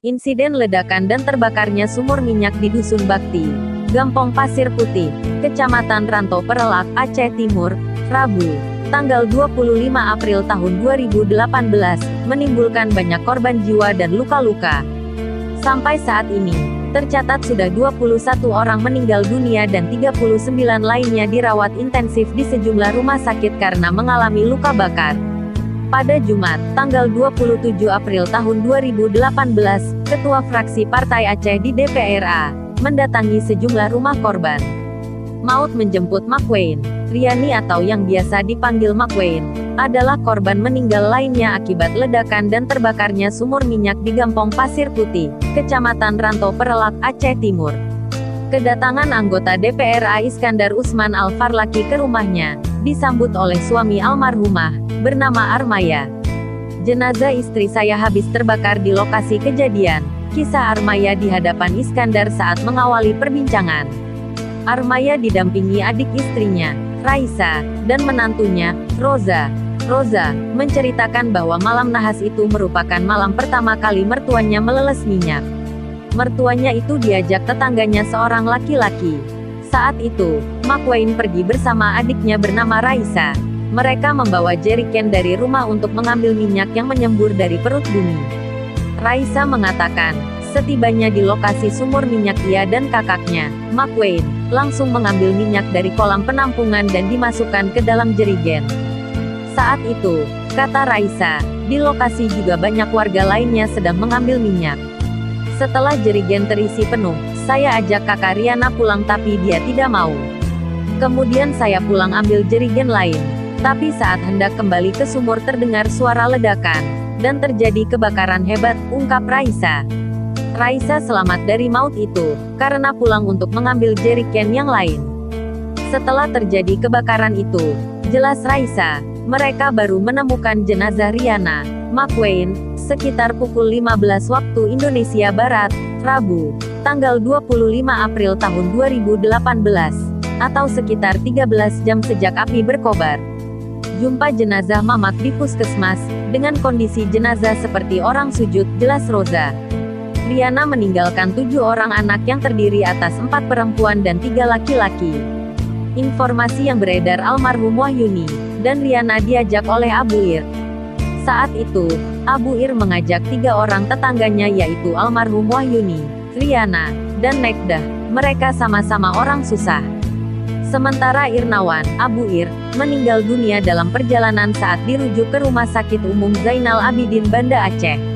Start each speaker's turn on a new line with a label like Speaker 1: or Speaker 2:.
Speaker 1: Insiden ledakan dan terbakarnya sumur minyak di Dusun Bakti, Gampong Pasir Putih, Kecamatan Ranto Perelak, Aceh Timur, Rabu, tanggal 25 April tahun 2018, menimbulkan banyak korban jiwa dan luka-luka. Sampai saat ini, tercatat sudah 21 orang meninggal dunia dan 39 lainnya dirawat intensif di sejumlah rumah sakit karena mengalami luka bakar. Pada Jumat, tanggal 27 April tahun 2018, Ketua Fraksi Partai Aceh di DPRA, mendatangi sejumlah rumah korban maut menjemput Makwein. Riani atau yang biasa dipanggil Makwein, adalah korban meninggal lainnya akibat ledakan dan terbakarnya sumur minyak di Gampong Pasir Putih, Kecamatan Ranto Perelak, Aceh Timur. Kedatangan anggota DPRA Iskandar Usman Al-Farlaki ke rumahnya, disambut oleh suami almarhumah, bernama Armaya. Jenazah istri saya habis terbakar di lokasi kejadian, kisah Armaya di hadapan Iskandar saat mengawali perbincangan. Armaya didampingi adik istrinya, Raisa, dan menantunya, Roza. Roza menceritakan bahwa malam nahas itu merupakan malam pertama kali mertuanya meleles minyak. Mertuanya itu diajak tetangganya seorang laki-laki. Saat itu, Makwein pergi bersama adiknya bernama Raisa. Mereka membawa jeriken dari rumah untuk mengambil minyak yang menyembur dari perut bumi. Raisa mengatakan, setibanya di lokasi sumur minyak ia dan kakaknya, Makwein, langsung mengambil minyak dari kolam penampungan dan dimasukkan ke dalam jerigen. Saat itu, kata Raisa, di lokasi juga banyak warga lainnya sedang mengambil minyak. Setelah jerigen terisi penuh, saya ajak kakak Riana pulang tapi dia tidak mau. Kemudian saya pulang ambil jerigen lain. Tapi saat hendak kembali ke sumur terdengar suara ledakan, dan terjadi kebakaran hebat, ungkap Raisa. Raisa selamat dari maut itu, karena pulang untuk mengambil jeriken yang lain. Setelah terjadi kebakaran itu, jelas Raisa, mereka baru menemukan jenazah Riana, Makwein, sekitar pukul 15 waktu Indonesia Barat, Rabu, tanggal 25 April tahun 2018, atau sekitar 13 jam sejak api berkobar. Jumpa jenazah Mamak di puskesmas, dengan kondisi jenazah seperti orang sujud, jelas Roza. Riana meninggalkan 7 orang anak yang terdiri atas 4 perempuan dan 3 laki-laki. Informasi yang beredar almarhum Wahyuni dan Riana diajak oleh Abu Ir. Saat itu, Abu Ir mengajak 3 orang tetangganya yaitu almarhum Wahyuni, Riana, dan Nekdah. Mereka sama-sama orang susah. Sementara Irnawan, Abu Ir, meninggal dunia dalam perjalanan saat dirujuk ke Rumah Sakit Umum Zainal Abidin Banda Aceh.